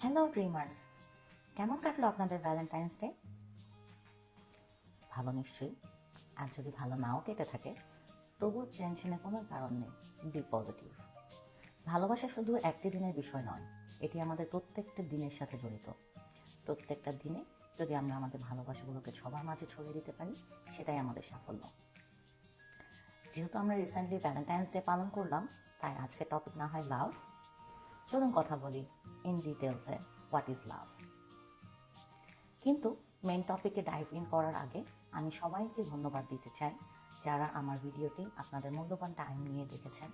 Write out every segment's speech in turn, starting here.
Hello dreamers, কেমন কাটলো আপনাদের ভ্যালেন্টাইন্স ডে? ভালো নিশ্চয়ই। আর যদি ভালো নাও কেটে থাকে, তবুও টেনশনের কোনো কারণ নেই। Be positive. ভালোবাসা শুধু একটি দিনের বিষয় নয়, এটি আমাদের প্রত্যেকটা দিনের সাথে জড়িত। প্রত্যেকটা দিনে যদি আমরা আমাদের ভালোবাসাগুলোকে সবার মাঝে ছড়িয়ে দিতে পারি, সেটাই আমাদের সাফল্য। যেহেতু আমরা রিসেন্টলি ভ্যালেন্টাইন্স ডে পালন করলাম, তাই আজকে টপিক না হয় লাভ। চলুন কথা বলি ইন ডিটেলসে হোয়াট ইজ লাভ। কিন্তু মেন টপিকে ডাইভ ইন করার আগে আমি সবাইকে ধন্যবাদ দিতে চাই যারা আমার ভিডিওটি আপনাদের মূল্যবান টাইম নিয়ে দেখেছেন,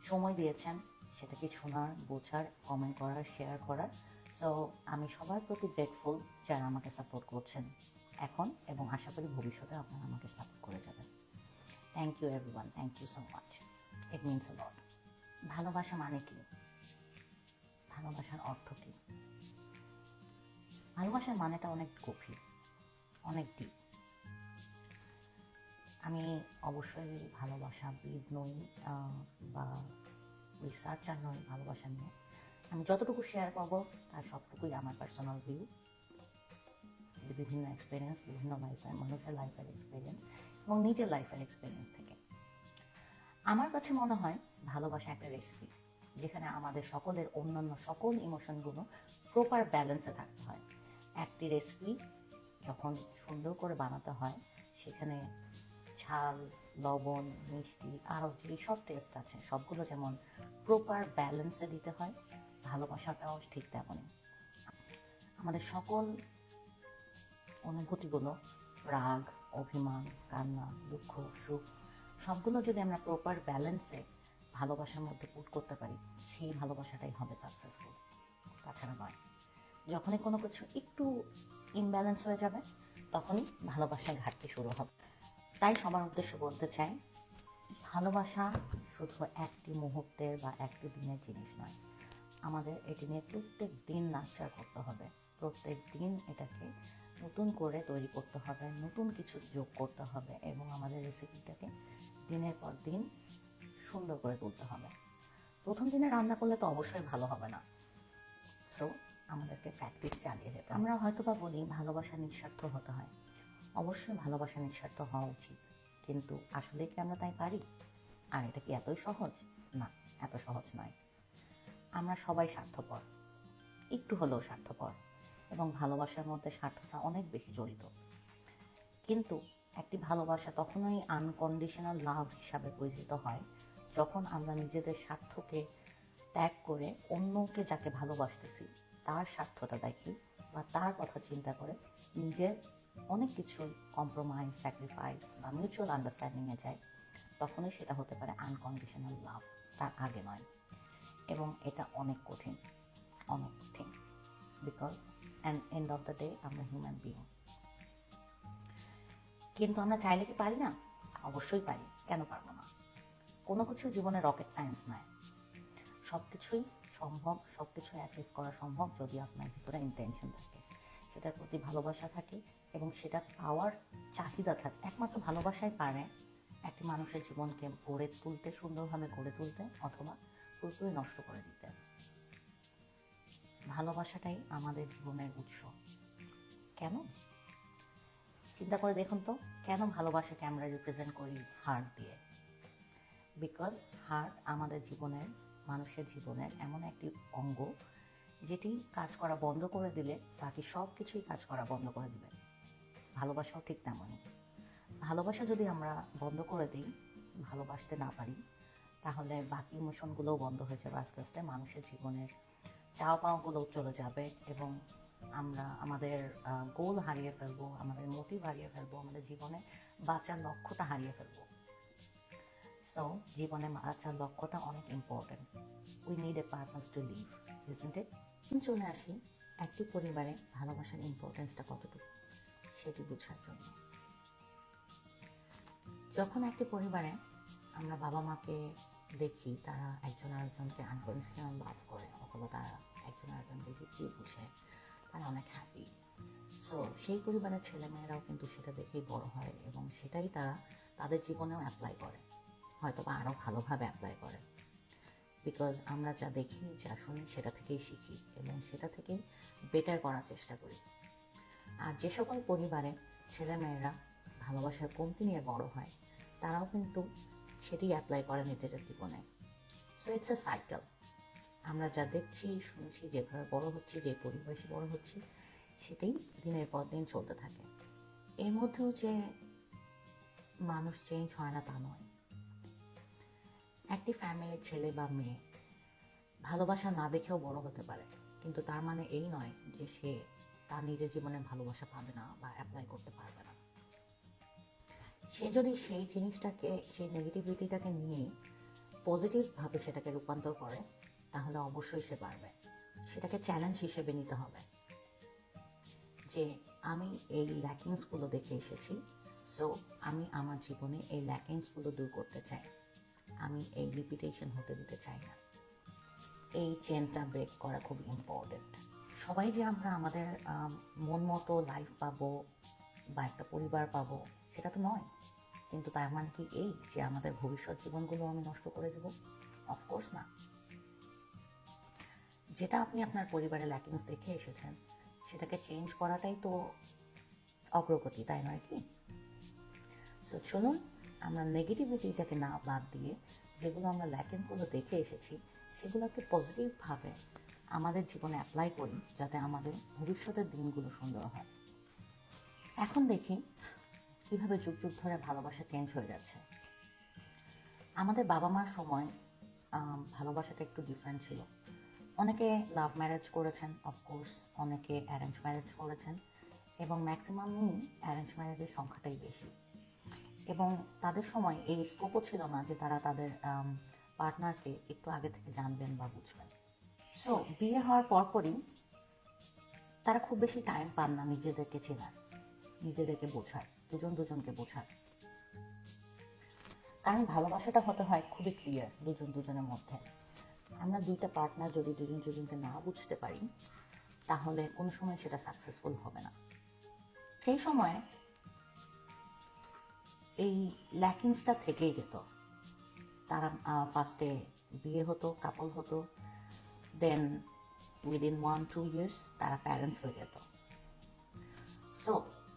সময় দিয়েছেন সেটাকে শোনার, বোঝার, কমেন্ট করার, শেয়ার করার। সো আমি সবার প্রতি গ্রেটফুল যারা আমাকে সাপোর্ট করছেন এখন এবং আশা করি ভবিষ্যতে আপনারা আমাকে সাপোর্ট করে যাবেন। Thank you everyone, thank you so much. It means a lot. ভালোবাসা মানে কি? ভালোবাসার অর্থ কী? ভালোবাসার মানেটা অনেক গভীর, অনেক ডিপ। আমি অবশ্যই ভালোবাসাবিদ নই বা রিসার্চার নই ভালোবাসা নিয়ে। আমি যতটুকু শেয়ার করবো তার সবটুকুই আমার পার্সোনাল ভিউ, বিভিন্ন এক্সপিরিয়েন্স, বিভিন্ন লাইফের মানুষের লাইফের এক্সপিরিয়েন্স এবং নিজের লাইফের এক্সপিরিয়েন্স থেকে। আমার কাছে মনে হয় ভালোবাসা একটা রেসিপি, যেখানে আমাদের সকলের অন্যান্য সকল ইমোশনগুলো প্রপার ব্যালেন্সে থাকতে হয়। একটি রেসিপি যখন সুন্দর করে বানাতে হয়, সেখানে ঝাল, লবণ, মিষ্টি আরও যেসব টেস্ট আছে সবগুলো যেমন প্রপার ব্যালেন্সে দিতে হয়, ভালোবাসাটাও ঠিক তেমনই। আমাদের সকল অনুভূতিগুলো, রাগ, অভিমান, কান্না, দুঃখ, সুখ, সবগুলো যদি আমরা প্রপার ব্যালেন্সে ভালোবাসার মধ্যে পুট করতে পারি, সেই ভালোবাসাটাই হবে সাকসেসফুল, তাছাড়া নয়। যখনই কোনো কিছু একটু ইমব্যালেন্স হয়ে যাবে, তখনই ভালোবাসার ঘাটতি শুরু হবে। তাই সবার উদ্দেশ্যে বলতে চাই, ভালোবাসা শুধু একটি মুহূর্তের বা একটি দিনের জিনিস নয়। আমাদের এটি নিয়ে প্রত্যেক দিন নাচার করতে হবে, প্রত্যেক দিন এটাকে নতুন করে তৈরি করতে হবে, নতুন কিছু যোগ করতে হবে এবং আমাদের রেসিপিটাকে দিনের পর দিন সুন্দর করে তুলতে হবে। প্রথম দিনে রান্না করলে তো অবশ্যই ভালো হবে না, সো আমাদেরকে প্র্যাকটিস চালিয়ে যেতে। আমরা হয়তো বা বলি ভালোবাসা নিঃস্বার্থ হতে হয়। অবশ্যই ভালোবাসা নিঃস্বার্থ হওয়া উচিত, কিন্তু আসলে কি আমরা তাই পারি? আর এটা কি এতই সহজ? না, এত সহজ নয়। আমরা সবাই স্বার্থপর, একটু হলেও স্বার্থপর, এবং ভালোবাসার মধ্যে স্বার্থটা অনেক বেশি জড়িত। কিন্তু একটি ভালোবাসা তখনই আনকন্ডিশনাল লাভ হিসাবে পরিচিত হয় যখন আমরা নিজেদের স্বার্থকে ত্যাগ করে অন্যকে যাকে ভালোবাসতেছি তার স্বার্থটা দেখি বা তার কথা চিন্তা করে নিজের অনেক কিছু কম্প্রোমাইজ, স্যাক্রিফাইস বা মিউচুয়াল আন্ডারস্ট্যান্ডিংয়ে যায়, তখনই সেটা হতে পারে আনকন্ডিশনাল লাভ, তার আগে নয়। এবং এটা অনেক কঠিন, অনেক কঠিন, because and end of the day আমরা হিউম্যান বিং। কিন্তু আমরা চাইলে কি পারি না? অবশ্যই পারি, কেন পারবো না? কোনো কিছু জীবনে রকেট সায়েন্স নয়, সব কিছুই সম্ভব, সব কিছু অ্যাচিভ করা সম্ভব যদি আপনার ভিতরে ইন্টেনশন থাকে, সেটার প্রতি ভালোবাসা থাকে এবং সেটা পাওয়ার চাহিদা থাকে। একমাত্র ভালোবাসাই পারে একটি মানুষের জীবনকে গড়ে তুলতে, সুন্দরভাবে গড়ে তুলতে অথবা পুরোপুরি নষ্ট করে দিতে। ভালোবাসাটাই আমাদের জীবনের উৎস। কেন? চিন্তা করে দেখুন তো, কেন ভালোবাসাকে আমরা রিপ্রেজেন্ট করি হার্ট দিয়ে? বিকজ হার্ট আমাদের জীবনের, মানুষের জীবনের এমন একটি অঙ্গ যেটি কাজ করা বন্ধ করে দিলে বাকি সব কিছুই কাজ করা বন্ধ করে দিবে। ভালোবাসাও ঠিক তেমনই। ভালোবাসা যদি আমরা বন্ধ করে দিই, ভালোবাসতে না পারি, তাহলে বাকি ইমোশনগুলোও বন্ধ হয়ে যাবে আস্তে আস্তে, মানুষের জীবনের চাওয়া পাওয়াগুলোও চলে যাবে এবং আমরা আমাদের গোল হারিয়ে ফেলবো, আমাদের মোটিভ হারিয়ে ফেলবো, আমাদের জীবনে বাঁচার লক্ষ্যটা হারিয়ে ফেলবো। সো জীবনে বাঁচার লক্ষ্যটা অনেক important. We need a purpose to live, isn't it? চলে আসি একটি পরিবারে ভালোবাসার ইম্পর্টেন্সটা কতটুকু সেটি বোঝার জন্য। যখন একটি পরিবারে আমরা বাবা মাকে দেখি তারা একজন আরেকজনকে আনকন্ডিশনাল লাভ করে অথবা তারা একজন আরেকজনকে কি বুঝে, তারা অনেক হ্যাপি। সো সেই পরিবারের ছেলেমেয়েরাও কিন্তু সেটা দেখেই বড় হয় এবং সেটাই তারা তাদের জীবনেও অ্যাপ্লাই করে, হয়তো বা আরও ভালোভাবে অ্যাপ্লাই করে। বিকজ আমরা যা দেখি যা শুনি সেটা থেকেই শিখি এবং সেটা থেকেই বেটার করার চেষ্টা করি। আর যে সকল পরিবারে ছেলেমেয়েরা ভালোবাসার কমতি নিয়ে বড় হয় তারাও কিন্তু সেটি অ্যাপ্লাই করে নিজেদের জীবনে। So it's a cycle. আমরা যা দেখছি শুনছি, যেভাবে বড় হচ্ছি, যে পরিবেশে বড় হচ্ছি, সেটাই দিনের পর দিন চলতে থাকে। এর মধ্যেও যে মানুষ চেঞ্জ হয় না তা নয়। একটি ফ্যামিলির ছেলে বা মেয়ে ভালোবাসা না দেখেও বড় হতে পারে, কিন্তু তার মানে এই নয় যে সে তার নিজের জীবনে ভালোবাসা পাবে না বা অ্যাপ্লাই করতে পারবে না। সে যদি সেই জিনিসটাকে, সেই নেগেটিভিটিটাকে নিয়ে পজিটিভভাবে সেটাকে রূপান্তর করে, তাহলে অবশ্যই সে পারবে। সেটাকে চ্যালেঞ্জ হিসেবে নিতে হবে যে আমি এই ল্যাকিংসগুলো দেখে এসেছি, সো আমি আমার জীবনে এই ল্যাকিংসগুলো দূর করতে চাই। আমি এই রিপিটেশন হতে দিতে চাই না। এই চেনটা ব্রেক করা খুব ইম্পর্টেন্ট। সবাই যে আমরা আমাদের মন মতো লাইফ পাবো বা একটা পরিবার পাবো সেটা তো নয়, কিন্তু তার মানে কি এই যে আমাদের ভবিষ্যৎ জীবনগুলো আমি নষ্ট করে দেবো? অফকোর্স না। যেটা আপনি আপনার পরিবারে ল্যাকিংস দেখে এসেছেন সেটাকে চেঞ্জ করাটাই তো অগ্রগতি, তাই নয় কি? সো চলুন আমরা নেগেটিভিটিটাকে না বাদ দিয়ে যেগুলো আমরা ল্যাকিংসগুলো দেখে এসেছি সেগুলোকে পজিটিভভাবে আমাদের জীবনে অ্যাপ্লাই করি, যাতে আমাদের ভবিষ্যতের দিনগুলো সুন্দর হয়। এখন দেখি কীভাবে যুগ যুগ ধরে ভালোবাসা চেঞ্জ হয়ে যাচ্ছে। আমাদের বাবা মার সময় ভালোবাসাটা একটু ডিফারেন্ট ছিল। অনেকে লাভ ম্যারেজ করেছেন, অফকোর্স অনেকে অ্যারেঞ্জ ম্যারেজ করেছেন, এবং ম্যাক্সিমামই অ্যারেঞ্জ ম্যারেজের সংখ্যাটাই বেশি। এবং তাদের সময় এই স্কোপও ছিল না যে তারা তাদের পার্টনারকে একটু আগে থেকে জানবেন বা বুঝবেন। সো বিয়ে হওয়ার পরপরই তারা খুব বেশি টাইম পান না নিজেদেরকে চেনার, নিজেদেরকে বোঝার, দুজন দুজনকে বোঝার। কারণ ভালোবাসাটা হতে হয় খুবই ক্লিয়ার দুজন দুজনের মধ্যে। আমরা দুইটা পার্টনার যদি দুজন দুজনকে না বুঝতে পারি তাহলে কোনো সময় সেটা সাকসেসফুল হবে না। সেই সময় এই ল্যাকিংসটা থেকেই যেত। তারা ফার্স্টে বিয়ে হতো, কাপল হতো, দেন উইদিন 1-2 ইয়ার্স তারা প্যারেন্টস হয়ে যেত। সো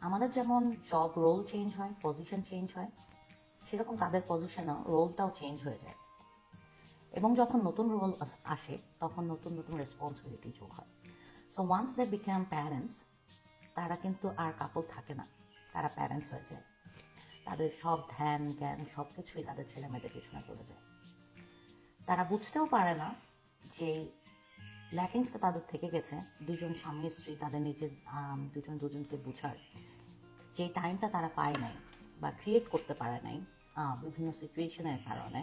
আমাদের যেমন জব রোল চেঞ্জ হয়, পজিশন চেঞ্জ হয়, সেরকম তাদের পজিশনও রোলটাও চেঞ্জ হয়ে যায়। এবং যখন নতুন রোল আসে তখন নতুন নতুন রেসপন্সিবিলিটি যোগ হয়। So once they become parents, তারা কিন্তু আর কাপল থাকে না, তারা প্যারেন্টস হয়ে যায়। তাদের সব ধ্যান জ্ঞান সব কিছুই তাদের ছেলে মেয়েদের পিছনে চলে যায়। তারা বুঝতেও পারে না যে ল্যাকিংসটা তাদের থেকে গেছে। দুজন স্বামী স্ত্রী তাদের নিজের দুজন দুজনকে বোঝার যে টাইমটা তারা পায় নাই বা ক্রিয়েট করতে পারে নাই বিভিন্ন সিচুয়েশনের কারণে,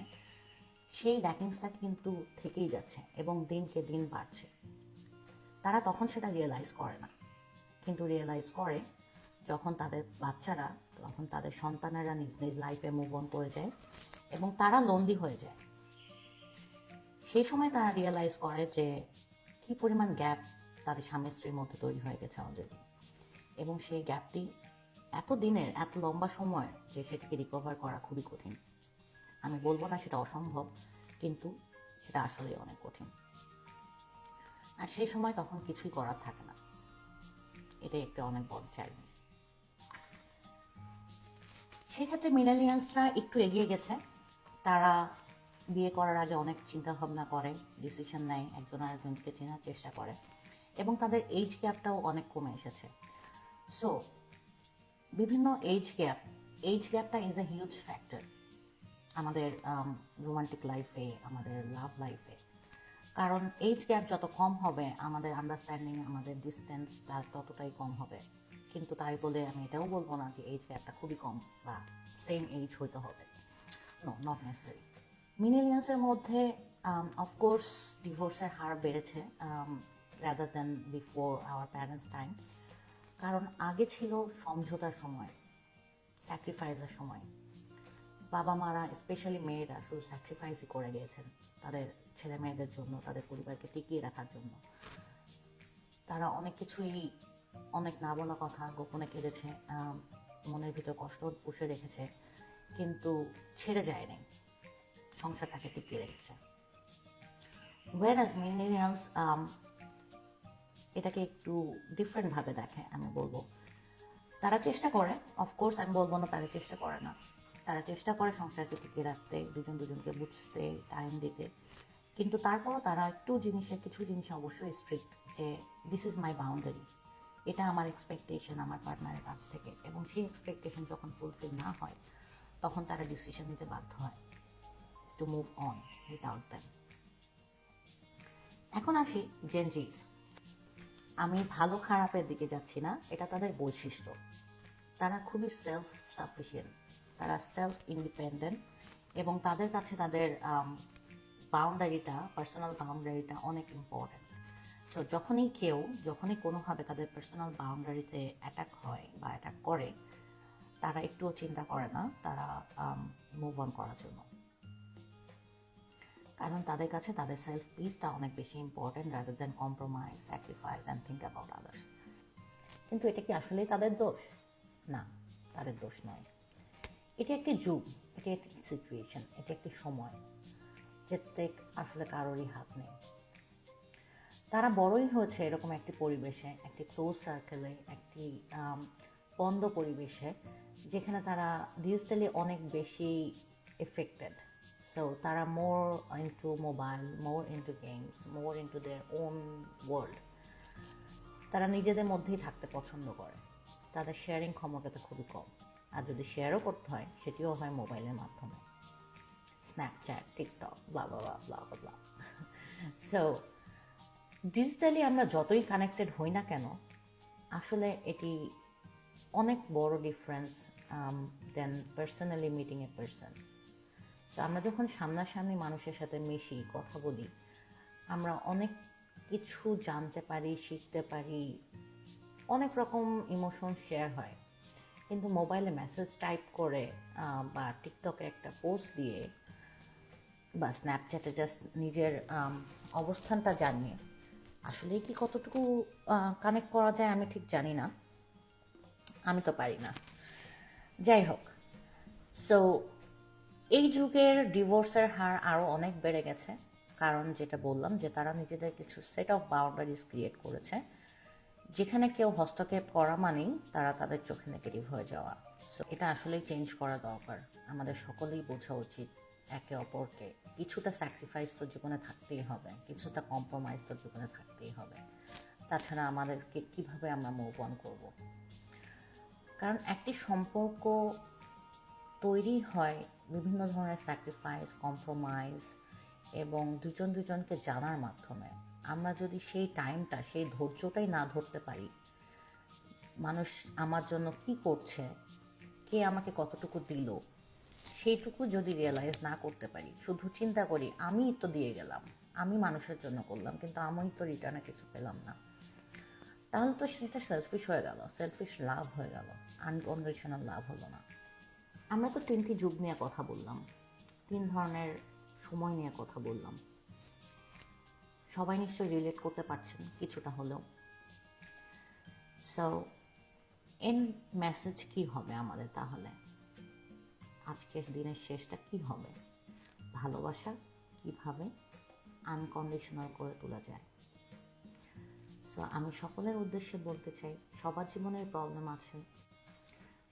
সেই ল্যাকিংসটা কিন্তু থেকেই যাচ্ছে এবং দিনকে দিন বাড়ছে। তারা তখন সেটা রিয়েলাইজ করে না, কিন্তু রিয়েলাইজ করে যখন তাদের বাচ্চারা, তখন তাদের সন্তানেরা নিজ নিজ লাইফে মুভ অন করে যায় এবং তারা লোনলি হয়ে যায়। সেই সময় তারা রিয়েলাইজ করে যে কী পরিমাণ গ্যাপ তাদের স্বামী স্ত্রীর মধ্যে তৈরি হয়ে গেছে অলরেডি, এবং সেই গ্যাপটি এত দিনের, এত লম্বা সময় যে সেটিকে রিকভার করা খুবই কঠিন। আমি বলবো না সেটা অসম্ভব, কিন্তু সেটা আসলে অনেক কঠিন। আর সেই সময় তখন কিছুই করার থাকে না। এটাই একটা অনেক বড় চ্যালেঞ্জ। সেক্ষেত্রে মিলেনিয়ালসরা একটু এগিয়ে গেছে। তারা বিয়ে করার আগে অনেক চিন্তা ভাবনা করে, ডিসিশন নেয়, একজন আরেকজনকে চেনার চেষ্টা করে, এবং তাদের এইজ গ্যাপটাও অনেক কমে এসেছে। সো বিভিন্ন এইজ গ্যাপটা ইজ এ হিউজ ফ্যাক্টর আমাদের রোমান্টিক লাইফে, আমাদের লাভ লাইফে। কারণ এইজ গ্যাপ যত কম হবে আমাদের আন্ডারস্ট্যান্ডিং, আমাদের ডিস্টেন্স তার ততটাই কম হবে। কিন্তু তাই বলে আমি এটাও বলবো না যে এইজ গ্যাপটা খুবই কম বা সেম এইজ হইতে হবে, নো, নট নেসেসারি। মিলেনিয়ালসের মধ্যে অফকোর্স ডিভোর্সের হার বেড়েছে rather than before our parents time. কারণ আগে ছিল সমঝোতার সময়, স্যাক্রিফাইসের সময়। বাবা মারা, স্পেশালি মেয়েরা, শুধু স্যাক্রিফাইসই করে গিয়েছেন তাদের ছেলে মেয়েদের জন্য, তাদের পরিবারকে টিকিয়ে রাখার জন্য। তারা অনেক কিছুই, অনেক না বলা কথা গোপনে কেঁদেছে, মনের ভিতর কষ্ট পুষে রেখেছে, কিন্তু ছেড়ে যায়নি, সংসারটাকে টিকিয়ে রেখেছে। whereas millennials এটাকে একটু ডিফারেন্টভাবে দেখে আমি বলবো। তারা চেষ্টা করে, অফকোর্স আমি বলবো না তারা চেষ্টা করে না, তারা চেষ্টা করে সংসারকে টিকিয়ে রাখতে, দুজন দুজনকে বুঝতে, টাইম দিতে, কিন্তু তারপরও তারা একটু কিছু জিনিসে অবশ্যই স্ট্রিক্ট, যে দিস ইজ মাই বাউন্ডারি, এটা আমার এক্সপেকটেশন আমার পার্টনারের কাছ থেকে, এবং সেই এক্সপেকটেশন যখন ফুলফিল না হয় তখন তারা ডিসিশন নিতে বাধ্য হয় to move on without them. এখন আসি জেনজিস। আমি ভালো খারাপের দিকে যাচ্ছি না, এটা তাদের বৈশিষ্ট্য। তারা খুবই সেলফ সাফিসিয়েন্ট, তারা সেলফ ইন্ডিপেন্ডেন্ট, এবং তাদের কাছে তাদের বাউন্ডারিটা, পার্সোনাল বাউন্ডারিটা অনেক ইম্পর্ট্যান্ট। সো যখনই কোনোভাবে তাদের পার্সোনাল বাউন্ডারিতে অ্যাটাক হয় বা অ্যাটাক করে, তারা একটুও চিন্তা করে না তারা মুভ অন করার জন্য, কারণ তাদের কাছে তাদের সেলফ পিসটা অনেক বেশি important rather than compromise, sacrifice and think about others. কিন্তু এটা কি আসলেই তাদের দোষ? না, তাদের দোষ নয়। এটি একটি যুগ, এটি একটি সিচুয়েশন, এটি একটি সময়, যেতে আসলে কারোরই হাত নেই। তারা বড়ই হয়েছে এরকম একটি পরিবেশে, একটি ক্লোজ সার্কেলে, একটি বন্ধ পরিবেশে, যেখানে তারা ডিজিটালি অনেক বেশি এফেক্টেড। সো তারা more into mobile, more into games, more into their own world. তারা নিজেদের মধ্যেই থাকতে পছন্দ করে, তাদের শেয়ারিং ক্ষমতাটা খুবই কম, আর যদি শেয়ারও করতে হয় সেটিও হয় মোবাইলের মাধ্যমে, স্ন্যাপচ্যাট, টিকটক, ব্লা ব্লা ব্লা ব্লা ব্লা। সো ডিজিটালি আমরা যতই কানেক্টেড হই না কেন, আসলে এটি অনেক বড় difference then personally meeting a person. So আমরা যখন সামনাসামনি মানুষের সাথে মিশি, কথা বলি, আমরা অনেক কিছু জানতে পারি, শিখতে পারি, অনেক রকম ইমোশন শেয়ার হয়। কিন্তু মোবাইলে মেসেজ টাইপ করে বা টিকটকে একটা পোস্ট দিয়ে বা স্ন্যাপচ্যাটে জাস্ট নিজের অবস্থানটা জানিয়ে আসলেই কি কতটুকু কানেক্ট করা যায় আমি ঠিক জানি না, আমি তো পারি না। যাই হোক, সো এই যুগের ডিভোর্সের হার আরও অনেক বেড়ে গেছে, কারণ যেটা বললাম যে তারা নিজেদের কিছু সেট অফ বাউন্ডারিজ ক্রিয়েট করেছে, যেখানে কেউ হস্তক্ষেপ করা মানেই তারা তাদের চোখে নেগেটিভ হয়ে যাওয়া। সো এটা আসলেই চেঞ্জ করা দরকার, আমাদের সকলেই বোঝা উচিত একে অপরকে কিছুটা স্যাক্রিফাইস তো জীবনে থাকতেই হবে, কিছুটা কম্প্রোমাইজ তো জীবনে থাকতেই হবে, তাছাড়া আমাদেরকে কিভাবে আমরা মুভ অন করব। কারণ একটি সম্পর্ক তৈরি হয় বিভিন্ন ধরনের স্যাক্রিফাইস, কম্প্রোমাইজ এবং দুজন দুজনকে জানার মাধ্যমে। আমরা যদি সেই টাইমটা, সেই ধৈর্যটাই না ধরতে পারি, মানুষ আমার জন্য কি করছে, কে আমাকে কতটুকু দিল, সেইটুকু যদি রিয়েলাইজ না করতে পারি, শুধু চিন্তা করি আমি তো দিয়ে গেলাম, আমি মানুষের জন্য করলাম, কিন্তু আমি তো রিটার্নে কিছু পেলাম না, তাহলে তো সেটা সেলফিশ হয়ে গেল, সেলফিশ লাভ হয়ে গেল, আনকন্ডিশনাল লাভ হলো না। আমরা তো 3টি যুগ নিয়ে কথা বললাম, 3 ধরনের সময় নিয়ে কথা বললাম, সবাই নিশ্চয়ই রিলেট করতে পারছেন কিছুটা হলেও। সো এন্ড মেসেজ কি হবে আমাদের তাহলে? আজকের দিনের শেষটা কি হবে? ভালোবাসা কিভাবে আনকন্ডিশনাল করে তোলা যায়। সো আমি সকলের উদ্দেশ্যে বলতে চাই, সবার জীবনের প্রবলেম আছে,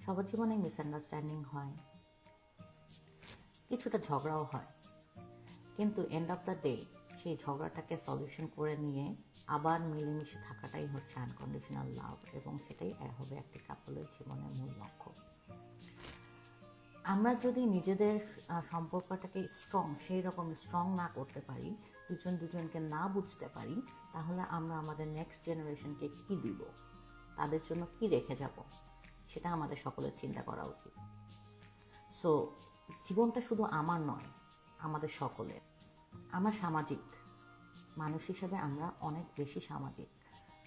সবার জীবনে মিসআন্ডারস্ট্যান্ডিং হয়, কিছুটা ঝগড়াও হয়, কিন্তু এন্ড অফ দ্য ডে সেই ঝগড়াটাকে সলিউশন করে নিয়ে আবার মিলেমিশে থাকাটাই হচ্ছে আনকন্ডিশনাল লাভ, এবং সেটাই হবে একটি কাপলের জীবনের মূল লক্ষ্য। আমরা যদি নিজেদের সম্পর্কটাকে সেই রকম স্ট্রং না করতে পারি, দুজন দুজনকে না বুঝতে পারি, তাহলে আমরা আমাদের নেক্সট জেনারেশনকে কি দিব, তাদের জন্য কি রেখে যাব, সেটা আমাদের সকলের চিন্তা করা উচিত। সো জীবনটা শুধু আমার নয়, আমাদের সকলের। আমরা সামাজিক মানুষ হিসেবে আমরা অনেক বেশি সামাজিক।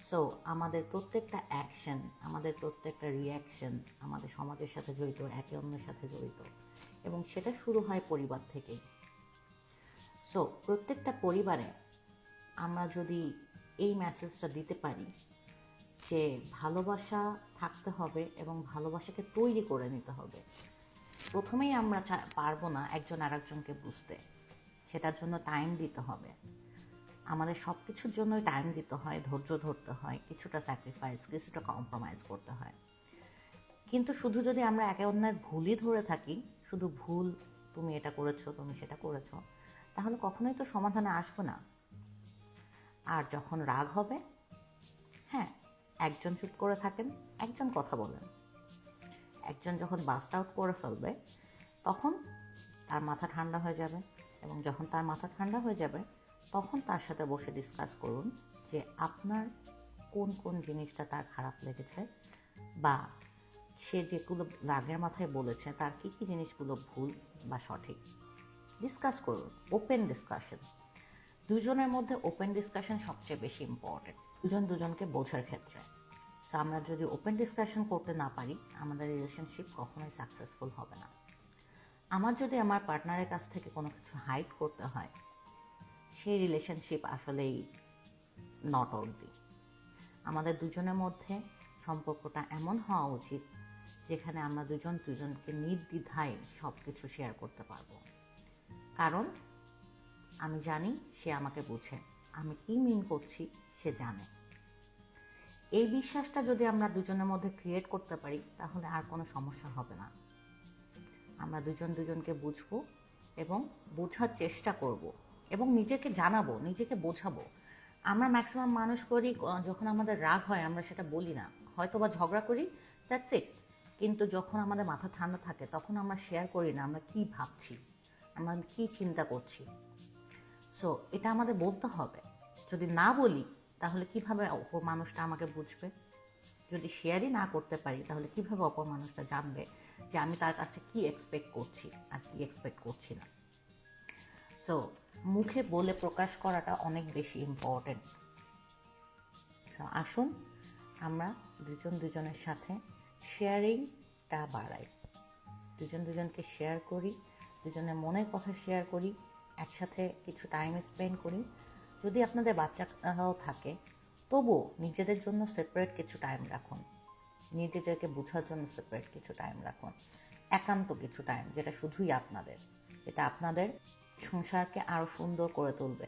সো আমাদের প্রত্যেকটা অ্যাকশন, আমাদের প্রত্যেকটা রিয়াকশন আমাদের সমাজের সাথে জড়িত, একে অন্যের সাথে জড়িত, এবং সেটা শুরু হয় পরিবার থেকে। সো প্রত্যেকটা পরিবারে আমরা যদি এই মেসেজটা দিতে পারি যে ভালোবাসা থাকতে হবে এবং ভালোবাসাকে তৈরি করে নিতে হবে। প্রথমেই আমরা পারবো না একজন আরেকজনকে বুঝতে, সেটার জন্য টাইম দিতে হবে। আমাদের সব কিছুর জন্যই টাইম দিতে হয়, ধৈর্য ধরতে হয়, কিছুটা স্যাক্রিফাইস, কিছুটা কম্প্রোমাইজ করতে হয়। কিন্তু শুধু যদি আমরা একে অন্যের ভুলই ধরে থাকি, শুধু ভুল, তুমি এটা করেছো, তুমি সেটা করেছো, তাহলে কখনোই তো সমাধানে আসবো না। আর যখন রাগ হবে, হ্যাঁ, একজন চুপ করে থাকেন, একজন কথা বলেন। একজন যখন বাস্ট আউট করে ফেলবে, তখন তার মাথা ঠান্ডা হয়ে যাবে, এবং যখন তার মাথা ঠান্ডা হয়ে যাবে, তখন তার সাথে বসে ডিসকাস করুন যে আপনার কোন কোন জিনিসটা তার খারাপ লেগেছে, বা সে যেগুলো রাগের মাথায় বলেছে তার কী কী জিনিসগুলো ভুল বা সঠিক। ডিসকাস করুন, ওপেন ডিসকাশন। দুজনের মধ্যে ওপেন ডিসকাশন সবচেয়ে বেশি ইম্পর্টেন্ট, দুজন দুজনকে বোঝার ক্ষেত্রে। সো আমরা যদি ওপেন ডিসকাশন করতে না পারি, আমাদের রিলেশনশিপ কখনোই সাকসেসফুল হবে না। আমার যদি আমার পার্টনারের কাছ থেকে কোনো কিছু হাইড করতে হয়, সেই রিলেশনশিপ আসলেই নট অর্দি। আমাদের দুজনের মধ্যে সম্পর্কটা এমন হওয়া উচিত যেখানে আমরা দুজন দুজনকে নির্দ্বিধায় সব কিছু শেয়ার করতে পারবো। কারণ আমি জানি সে আমাকে বুঝে, আমি কি মিন করছি সে জানে। এই বিশ্বাসটা যদি আমরা দুজনের মধ্যে ক্রিয়েট করতে পারি, তাহলে আর কোনো সমস্যা হবে না। আমরা দুজন দুজনকে বুঝবো এবং বোঝার চেষ্টা করব, এবং নিজেকে জানাবো, নিজেকে বোঝাবো। আমরা ম্যাক্সিমাম মানুষ করি, যখন আমাদের রাগ হয় আমরা সেটা বলি না, হয়তো বা ঝগড়া করি, দ্যাটস ইট। কিন্তু যখন আমাদের মাথা ঠান্ডা থাকে, তখন আমরা শেয়ার করি না আমরা কি ভাবছি, আমরা কি চিন্তা করছি। সো এটা আমাদের বলতে হবে। যদি না বলি, তাহলে কিভাবে অপর মানুষটা আমাকে বুঝবে? যদি শেয়ারই না করতে পারি, তাহলে কিভাবে অপর মানুষটা জানবে যে আমি তার কাছে কি এক্সপেক্ট করছি আর কি এক্সপেক্ট করছি না? সো মুখে বলে প্রকাশ করাটা অনেক বেশি ইম্পর্টেন্ট। সো আসুন আমরা দুজন দুজনের সাথে শেয়ারিংটা বাড়াই, দুজন দুজনকে শেয়ার করি, দুজনের মনের কথা শেয়ার করি, একসাথে কিছু টাইম স্পেন্ড করি। যদি আপনাদের বাচ্চারাও থাকে, তবুও নিজেদের জন্য সেপারেট কিছু টাইম রাখুন, নিজেদেরকে বোঝার জন্য সেপারেট কিছু টাইম রাখুন, একান্ত কিছু টাইম, যেটা শুধুই আপনাদের, এটা আপনাদের সংসারকে আরও সুন্দর করে তুলবে।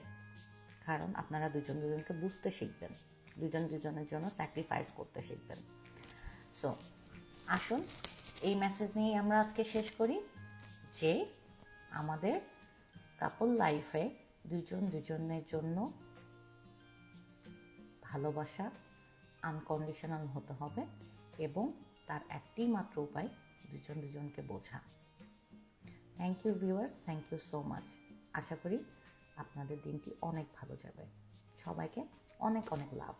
কারণ আপনারা দুজন দুজনকে বুঝতে শিখবেন, দুজন দুজনের জন্য স্যাক্রিফাইস করতে শিখবেন। সো আসুন এই মেসেজ নিয়ে আমরা আজকে শেষ করি যে আমাদের কাপল লাইফে দুজন দুজনের জন্য ভালোবাসা আনকন্ডিশনাল হতে হবে, এবং তার একটি মাত্র উপায় দুজন দুজনকে বোঝা। Thank you viewers, thank you so much. আশা করি আপনাদের দিনটি অনেক ভালো যাবে। সবাইকে অনেক অনেক লাভ।